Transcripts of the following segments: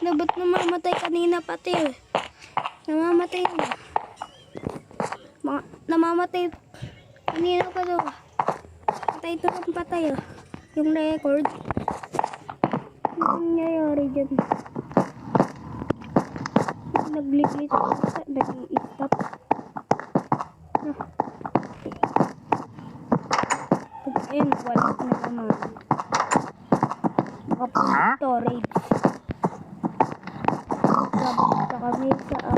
Na ba't namamatay kanina pati? Namamatay na. Namamatay kanina pa daw. Patay ito ng patay oh. Yung record. Ano nangyayari dyan? Nag-glitch nag-i-stop. Ayun, wala na naman. Nakapunta storage. Punta kami sa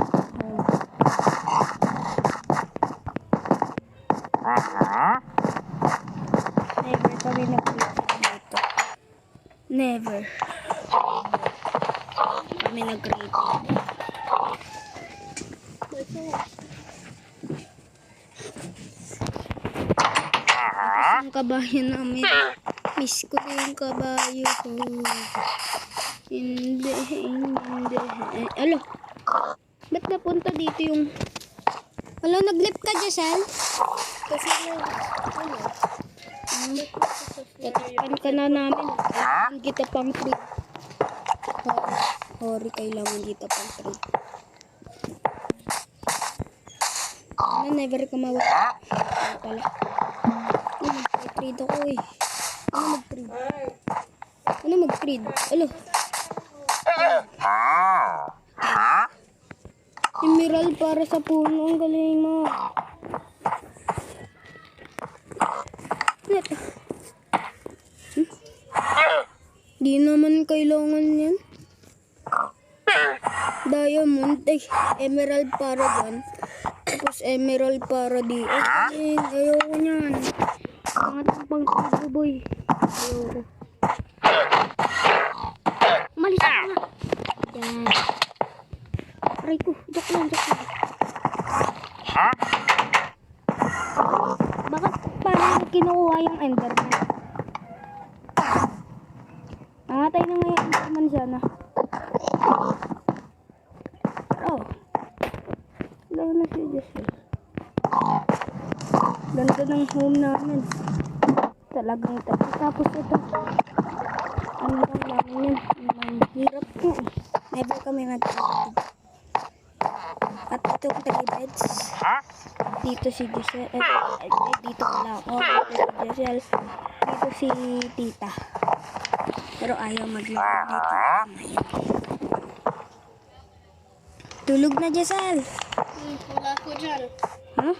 never kami nag-glitch dito. Never. Kami nag-rate. Ang kabayo namin. Miss ko na yung kabayo ko. Hindi. Alo. Ba't napunta dito yung... Alo, nag-lip ka, Jessel? Kasi Tatakpan ka na namin. Kailangan kita pang trip. Sorry, kailangan kita pang trip. Never ka mawala. Ano pala? Mag-trade ako eh. Ano mag-trade? Ano mag-trade? Alo. Emerald para sa puno. Ang galing mo. Di naman kailangan yan. Diamond. Ay, emerald para dyan. Tapos emerald para di. Ay, ayoko nyan. Angat ang pang-tubo boy. Ayoko. Malis ka na. Yan. Aray ko. Joke lang. Bakit parang kinukuha yung enderman? Nangatay na nga yung enderman sana. Oh. Wala na siya Jessel. Ganda ng home namin. Talagang tapos ito. Ano lang yan. Hirap ko. Never kami nag-trade. At itong 3 beds. Dito si Jessel. Dito pala ako. Dito si Jessel. Dito si Tita. Pero ayaw maglaro dito. Tulog na Jessel. wala ko dyan. Huh?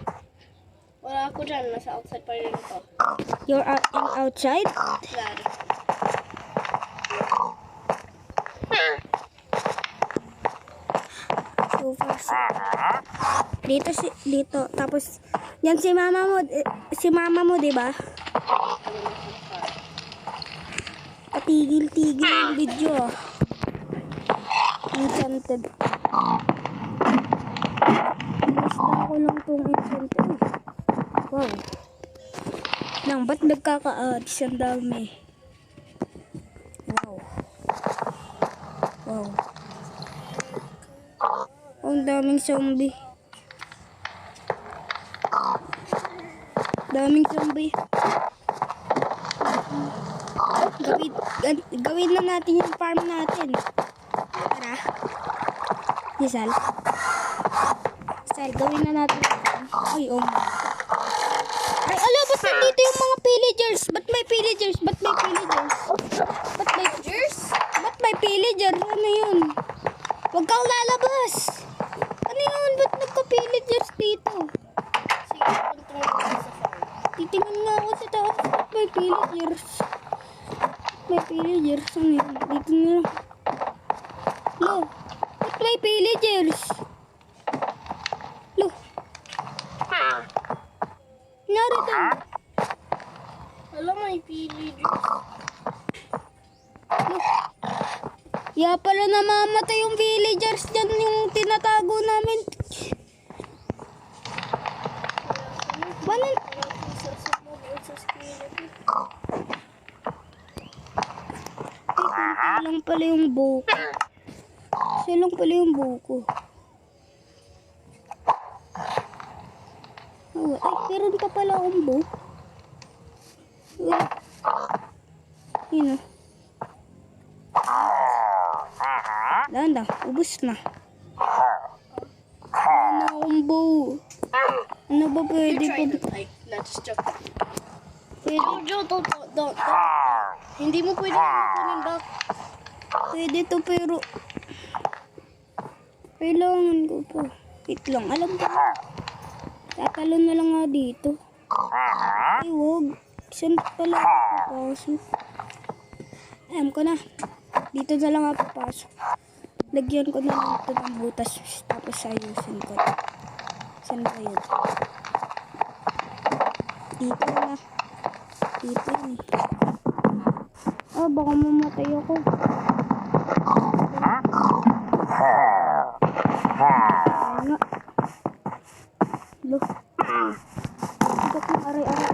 Wala ko dyan. Nasa outside pa rin ito. You're outside? Dad. So far. Dito. Tapos, yan si mama mo, di ba? Patigil-tigil yung video. Enchanted. Inista ko lang tong enchanted. Wow. Ba't nagkaka-odds? Ang dami. Wow. Ang daming zombie. Gawin na natin yung farm natin. Tara. Jessel, gawin na natin. Ay, oh. Ay, ala, ba't nandito yung mga villagers? Ba't may villagers? Ba't may villagers? Ano yun? Huwag kang lalabas. Ano yun? Ba't nagka-villagers dito? Sige, punta mo sa farm. Titingin nga ako sa taas. Ba't may villagers? Ano yun? Dito na lang. Lo, ba't may villagers? Lo. Narito. Alam, may villagers. Lo. Ya pala namamatay yung villagers dyan yung tinatago namin. Banan. Lang pala yung buko. Siya lang pala yung buko. Oh, ay, meron pa pala akong buko. Yun o. Wala na, ubus na. Ano akong bow? Ano ba You pwede tried pa? it, like, not just joke. Pwede, Jojo, don't. Hindi mo pwede kunin back. pwede to pero kailangan ko pa. Wait lang, alam ko na. Tatalon na lang nga dito. Ay, wag. Saan pala ako papasok? Alam ko na. Dito na lang ako papasok. Lagyan ko na lang ito ng butas. Tapos ayusin ko. Saan ba yun? Dito na. Dito yun eh. Ah, baka mamatay ako. Ay nga. Lo. Ito kong aray-aray.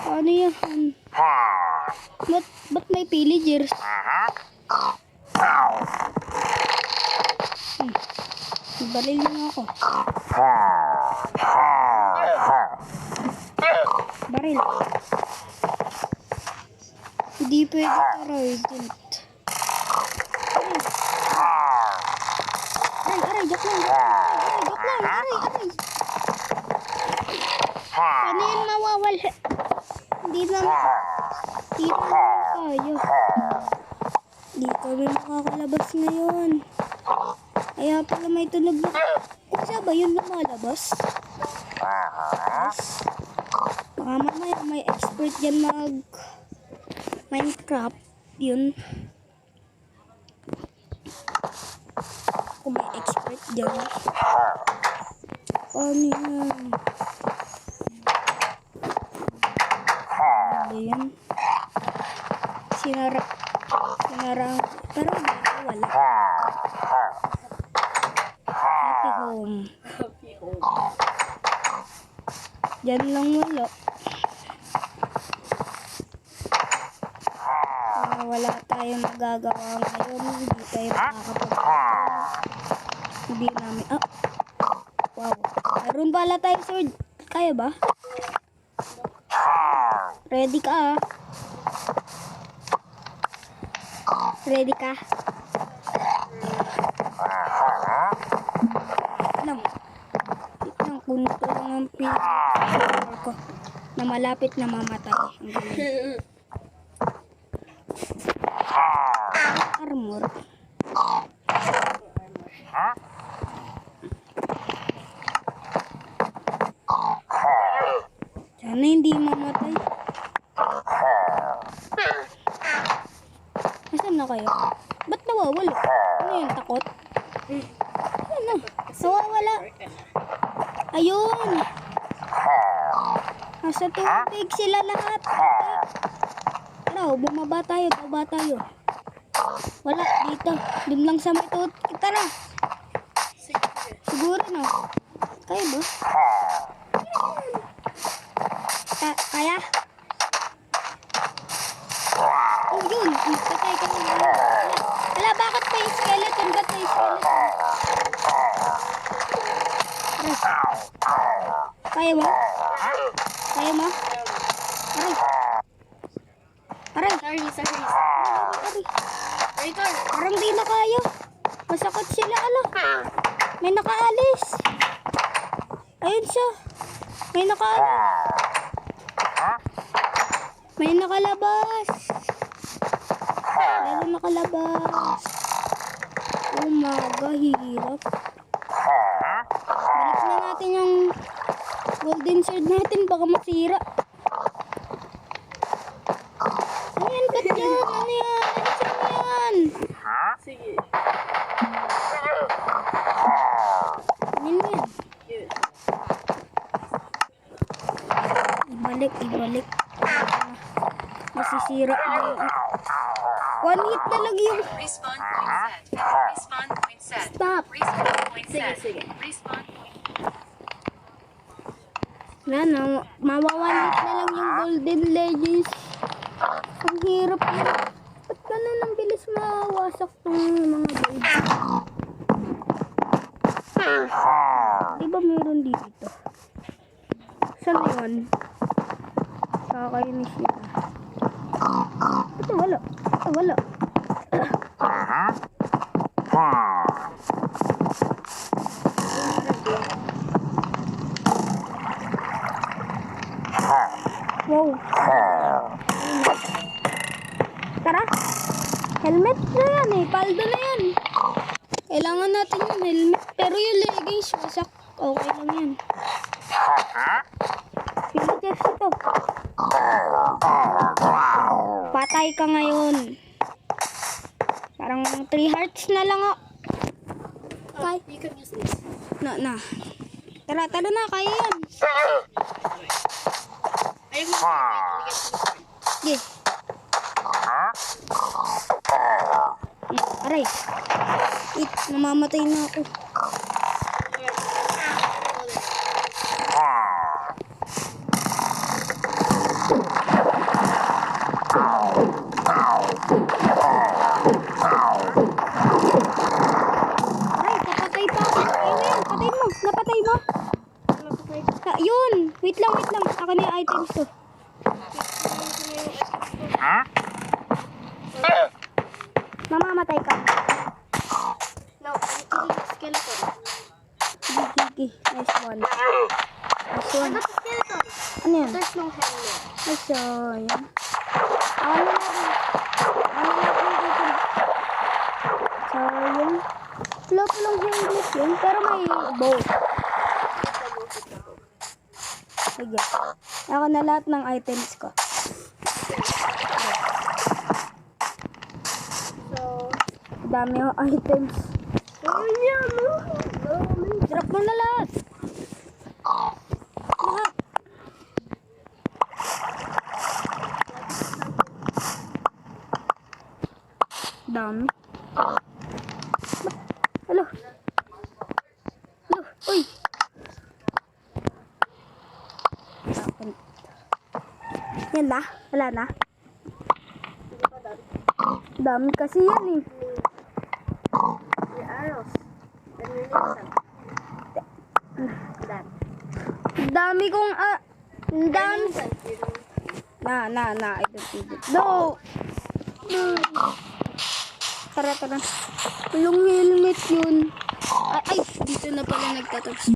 Ano yan? Ba't may villagers? Baril lang ako. Baril. Hindi pwede tarayment. Aray, joke lang. Aray. Paano yun mawawala? Hindi naman tayo. Di kami makakalabas ngayon. Kaya pala may tunog na. Isa ba yun lumalabas? Baka mamaya may expert dyan Minecraft. Yun. Kung may expert dyan. Ano yan? Ano yan? Sinara. Pero dito wala. Happy home. Happy home. Diyan lang wala. Wala tayong magagawa ngayon. Hindi tayo Hindi namin. Wow. Meron pala tayo sword. Kaya ba? Ready ka Ready ka? Lang. Kunin ko lang ang pinag ko na malapit na mamatay. Ang galing. Armor. Sana hindi mamatay. Nasaan na kayo? Ba't nawawala? Ano yun? Takot? Ano? Nawawala. Ayun. Nasa tubig sila lahat. Tara, bumaba tayo. Wala, dito. Doon lang sa may tuot. Tara. Siguro na. Kaya ba? Kaya? Oh, yun. Patay ka na. Wala, bakit may skeleton? Ba't may skeleton? Kaya mo? Aray. Sorry. Aray. Parang di na kaya. Masakit sila, May nakaalis. Ayun siya. May nakalabas. Meron nakalabas. Umaga, hirap. Balik na natin yung golden sword natin. Baka masira. Ano yan? Ba't yan? Ano yan? Sige. Ano yan? Ibalik. Masisira na yun. One hit na lang yung... Respawn point set. Stop. Respawn point set. Sige. Respawn point. Mawawalit na lang yung golden legends. Ang hirap na. Ba't ganun ang bilis mawasak ng mga babes? Diba meron dito? Saan na yun? Kakainis nila. Ito wala. Wow. Tara. Helmet na yan eh. Paldo na yan. Kailangan natin yung helmet. Pero yung leggings, wasak. Okay lang yan. Sige, Jeff, ito. Patay ka ngayon. Parang 3 hearts na lang ako. Kay. You can use this. Na. Tara na. Kaya yan. Ayaw mo sa Sige. Aray. Namamatay na ako. Aray, kapatay pa ako. Ayun, patay mo. Napatay mo. Yun. Wait lang. Ako na yung items to. Mamamatay ka. No, I'm killing the skeleton. Sige. Nice one. Nice I one. got the skeleton. Ano yan? There's no helmet. Nice one. Ano natin dito? Sayang. Wala palang helmet yun. Pero may bow. Sige. Ako na lahat ng items ko. So, Dami yung items. Drop mo na lahat. Lahat. Dami. Hello. Uy. Yan na. Wala na. Dami kasi yan eh. the arrows. Then we need some. That. Dami kong dami. Some. Na. I don't need it. No. Tara. Yung helmet yun. Ay, dito na pala nagtatapos.